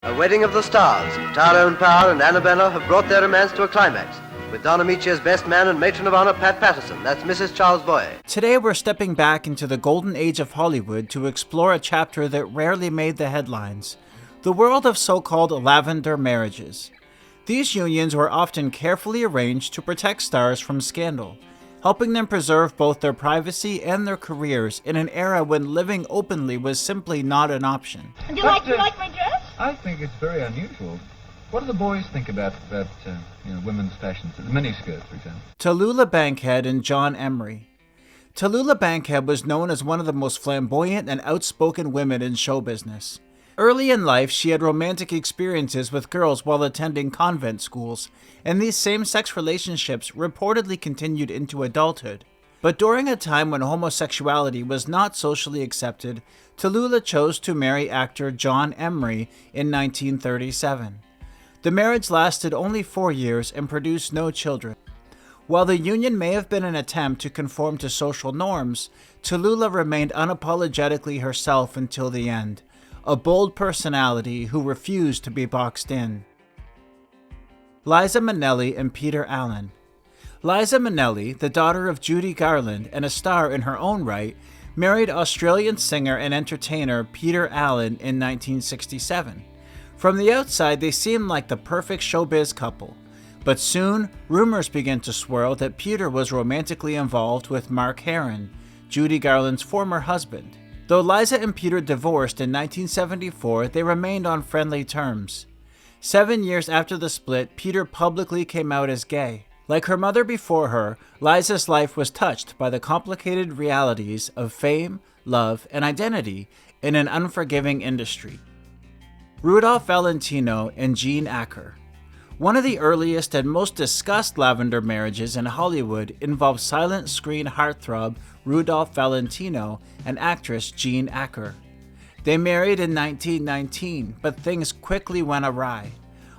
A wedding of the stars. Tyrone Power and Annabella have brought their romance to a climax, with Don Amicia's best man and matron of honor, Pat Patterson. That's Mrs. Charles Boyer. Today we're stepping back into the golden age of Hollywood to explore a chapter that rarely made the headlines, the world of so-called lavender marriages. These unions were often carefully arranged to protect stars from scandal, helping them preserve both their privacy and their careers in an era when living openly was simply not an option. Do you like my dress? I think it's very unusual. What do the boys think about women's fashions, the miniskirt, for example? Tallulah Bankhead and John Emery. Tallulah Bankhead was known as one of the most flamboyant and outspoken women in show business. Early in life, she had romantic experiences with girls while attending convent schools, and these same-sex relationships reportedly continued into adulthood. But during a time when homosexuality was not socially accepted, Tallulah chose to marry actor John Emery in 1937. The marriage lasted only 4 years and produced no children. While the union may have been an attempt to conform to social norms, Tallulah remained unapologetically herself until the end, a bold personality who refused to be boxed in. Liza Minnelli and Peter Allen. Liza Minnelli, the daughter of Judy Garland and a star in her own right, married Australian singer and entertainer Peter Allen in 1967. From the outside, they seemed like the perfect showbiz couple, but soon rumors began to swirl that Peter was romantically involved with Mark Herron, Judy Garland's former husband. Though Liza and Peter divorced in 1974, they remained on friendly terms. 7 years after the split, Peter publicly came out as gay. Like her mother before her, Liza's life was touched by the complicated realities of fame, love, and identity in an unforgiving industry. Rudolph Valentino and Jean Acker. One of the earliest and most discussed lavender marriages in Hollywood involved silent screen heartthrob Rudolph Valentino and actress Jean Acker. They married in 1919, but things quickly went awry.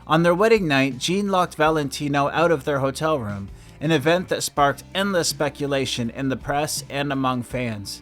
On their wedding night, Jean locked Valentino out of their hotel room, an event that sparked endless speculation in the press and among fans.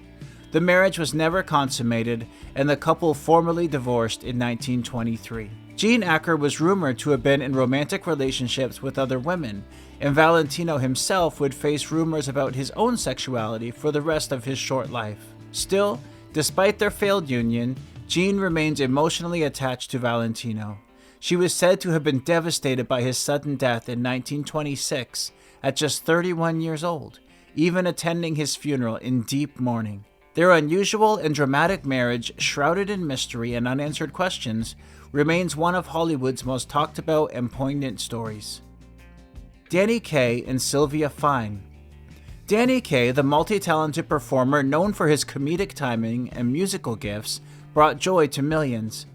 The marriage was never consummated, and the couple formally divorced in 1923. Jean Acker was rumored to have been in romantic relationships with other women, and Valentino himself would face rumors about his own sexuality for the rest of his short life. Still, despite their failed union, Jean remains emotionally attached to Valentino. She was said to have been devastated by his sudden death in 1926 at just 31 years old, even attending his funeral in deep mourning. Their unusual and dramatic marriage, shrouded in mystery and unanswered questions, remains one of Hollywood's most talked about and poignant stories. Kaye and Sylvia Fine. Kaye, the multi-talented performer known for his comedic timing and musical gifts, brought joy to millions.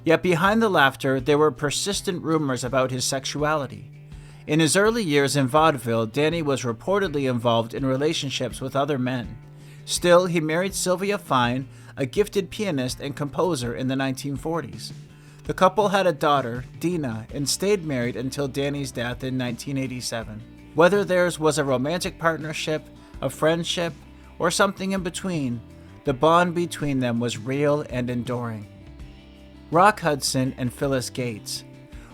Yet behind the laughter, there were persistent rumors about his sexuality. In his early years in vaudeville, Danny was reportedly involved in relationships with other men. Still, he married Sylvia Fine, a gifted pianist and composer in the 1940s. The couple had a daughter, Dina, and stayed married until Danny's death in 1987. Whether theirs was a romantic partnership, a friendship, or something in between, the bond between them was real and enduring. Rock Hudson and Phyllis Gates.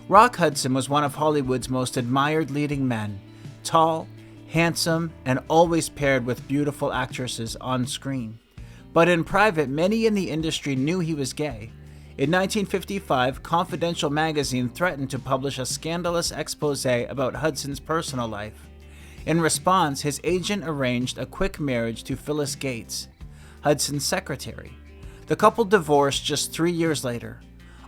Rock Hudson was one of Hollywood's most admired leading men, tall, handsome, and always paired with beautiful actresses on screen. But in private, many in the industry knew he was gay. In 1955, Confidential magazine threatened to publish a scandalous expose about Hudson's personal life. In response, his agent arranged a quick marriage to Phyllis Gates, Hudson's secretary. The couple divorced just 3 years later.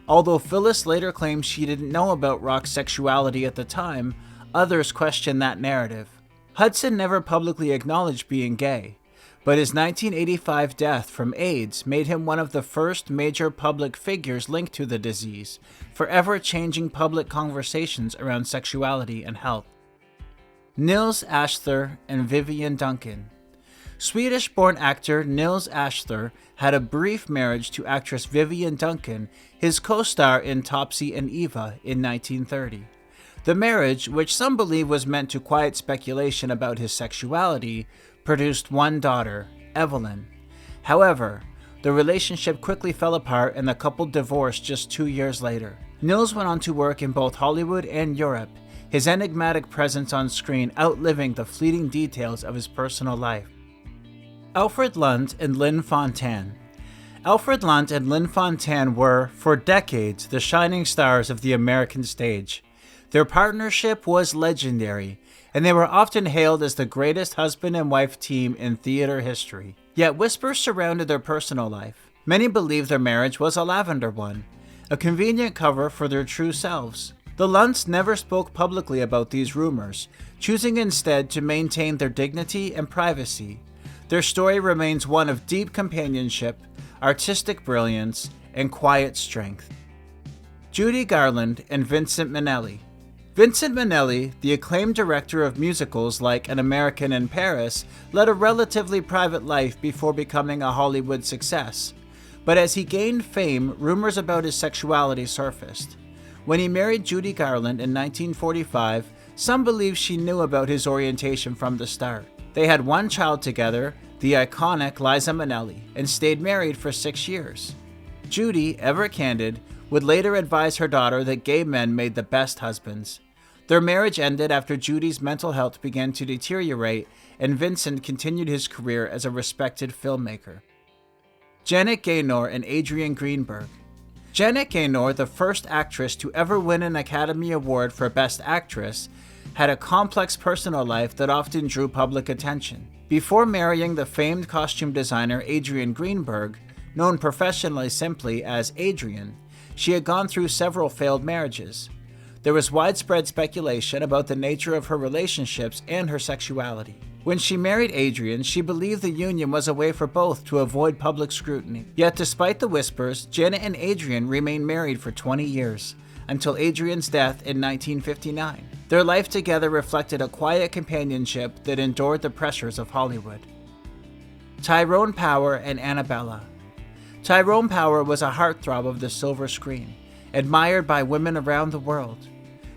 Although Phyllis later claimed she didn't know about Rock's sexuality at the time, others questioned that narrative. Hudson never publicly acknowledged being gay, but his 1985 death from AIDS made him one of the first major public figures linked to the disease, forever changing public conversations around sexuality and health. Nils Asther and Vivien Duncan. Swedish-born actor Nils Asther had a brief marriage to actress Vivien Duncan, his co-star in Topsy and Eva in 1930. The marriage, which some believe was meant to quiet speculation about his sexuality, produced one daughter, Evelyn. However, the relationship quickly fell apart and the couple divorced just 2 years later. Nils went on to work in both Hollywood and Europe, his enigmatic presence on screen outliving the fleeting details of his personal life. Alfred Lunt and Lynn Fontanne. Alfred Lunt and Lynn Fontanne were, for decades, the shining stars of the American stage. Their partnership was legendary, and they were often hailed as the greatest husband and wife team in theater history. Yet whispers surrounded their personal life. Many believed their marriage was a Lavender one, a convenient cover for their true selves. The Lunts never spoke publicly about these rumors, choosing instead to maintain their dignity and privacy. Their story remains one of deep companionship, artistic brilliance, and quiet strength. Judy Garland and Vincent Minnelli. Vincent Minnelli, the acclaimed director of musicals like An American in Paris, led a relatively private life before becoming a Hollywood success. But as he gained fame, rumors about his sexuality surfaced. When he married Judy Garland in 1945, some believe she knew about his orientation from the start. They had one child together, the iconic Liza Minnelli, and stayed married for 6 years. Judy, ever candid, would later advise her daughter that gay men made the best husbands. Their marriage ended after Judy's mental health began to deteriorate, and Vincent continued his career as a respected filmmaker. Janet Gaynor and Adrian Greenberg. Janet Gaynor, the first actress to ever win an Academy Award for Best Actress, had a complex personal life that often drew public attention. Before marrying the famed costume designer Adrian Greenberg, known professionally simply as Adrian, she had gone through several failed marriages. There was widespread speculation about the nature of her relationships and her sexuality. When she married Adrian, she believed the union was a way for both to avoid public scrutiny. Yet despite the whispers, Janet and Adrian remained married for 20 years, until Adrian's death in 1959. Their life together reflected a quiet companionship that endured the pressures of Hollywood. Tyrone Power and Annabella. Tyrone Power was a heartthrob of the silver screen, admired by women around the world.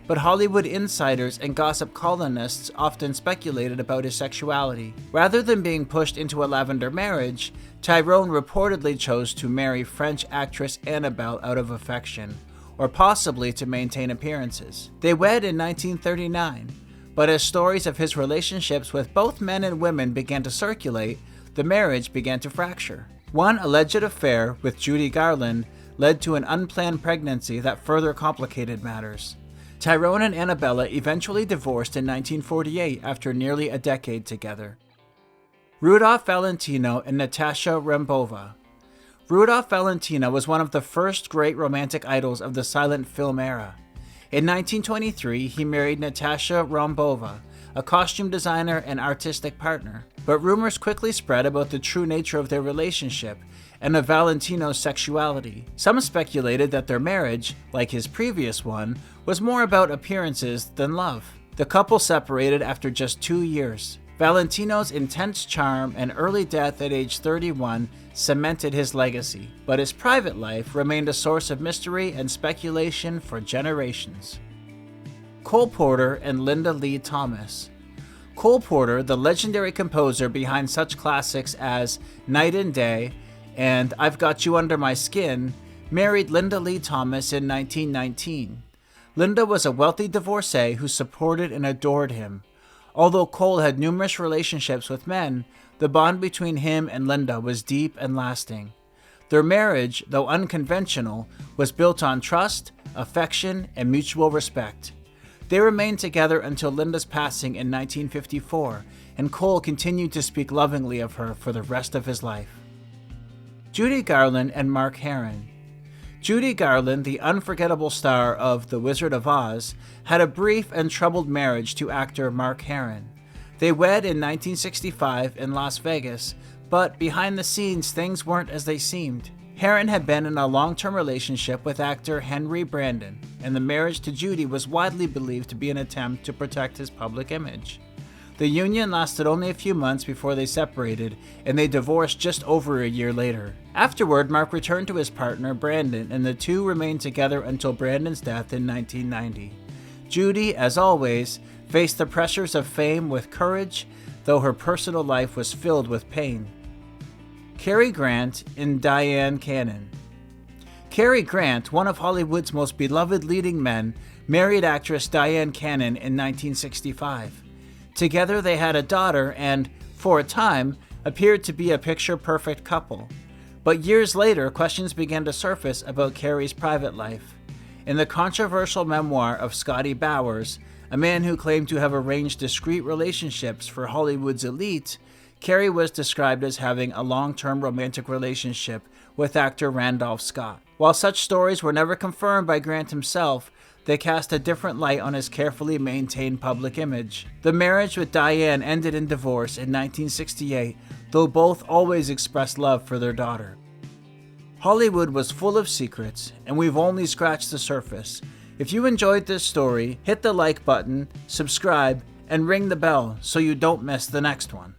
But Hollywood insiders and gossip columnists often speculated about his sexuality. Rather than being pushed into a Lavender marriage, Tyrone reportedly chose to marry French actress Annabelle out of affection, or possibly to maintain appearances. They wed in 1939, but as stories of his relationships with both men and women began to circulate, the marriage began to fracture. One alleged affair with Judy Garland led to an unplanned pregnancy that further complicated matters. Tyrone and Annabella eventually divorced in 1948 after nearly a decade together. Rudolph Valentino and Natasha Rambova. Rudolph Valentino was one of the first great romantic idols of the silent film era. In 1923, he married Natasha Rambova, a costume designer and artistic partner. But rumors quickly spread about the true nature of their relationship and of Valentino's sexuality. Some speculated that their marriage, like his previous one, was more about appearances than love. The couple separated after just 2 years. Valentino's intense charm and early death at age 31 cemented his legacy, but his private life remained a source of mystery and speculation for generations. Cole Porter and Linda Lee Thomas. Cole Porter, the legendary composer behind such classics as Night and Day and I've Got You Under My Skin, married Linda Lee Thomas in 1919. Linda was a wealthy divorcee who supported and adored him. Although Cole had numerous relationships with men, the bond between him and Linda was deep and lasting. Their marriage, though unconventional, was built on trust, affection, and mutual respect. They remained together until Linda's passing in 1954, and Cole continued to speak lovingly of her for the rest of his life. Judy Garland and Mark Herron. Judy Garland, the unforgettable star of The Wizard of Oz, had a brief and troubled marriage to actor Mark Herron. They wed in 1965 in Las Vegas, but behind the scenes things weren't as they seemed. Herron had been in a long-term relationship with actor Henry Brandon, and the marriage to Judy was widely believed to be an attempt to protect his public image. The union lasted only a few months before they separated, and they divorced just over a year later. Afterward, Mark returned to his partner, Brandon, and the two remained together until Brandon's death in 1990. Judy, as always, faced the pressures of fame with courage, though her personal life was filled with pain. Cary Grant and Dyan Cannon. Cary Grant, one of Hollywood's most beloved leading men, married actress Dyan in 1965. Together they had a daughter and, for a time, appeared to be a picture-perfect couple. But years later, questions began to surface about Cary's private life. In the controversial memoir of Scotty Bowers, a man who claimed to have arranged discreet relationships for Hollywood's elite, Cary was described as having a long-term romantic relationship with actor Randolph Scott. While such stories were never confirmed by Grant himself, they cast a different light on his carefully maintained public image. The marriage with Dyan ended in divorce in 1968, though both always expressed love for their daughter. Hollywood was full of secrets, and we've only scratched the surface. If you enjoyed this story, hit the like button, subscribe, and ring the bell so you don't miss the next one.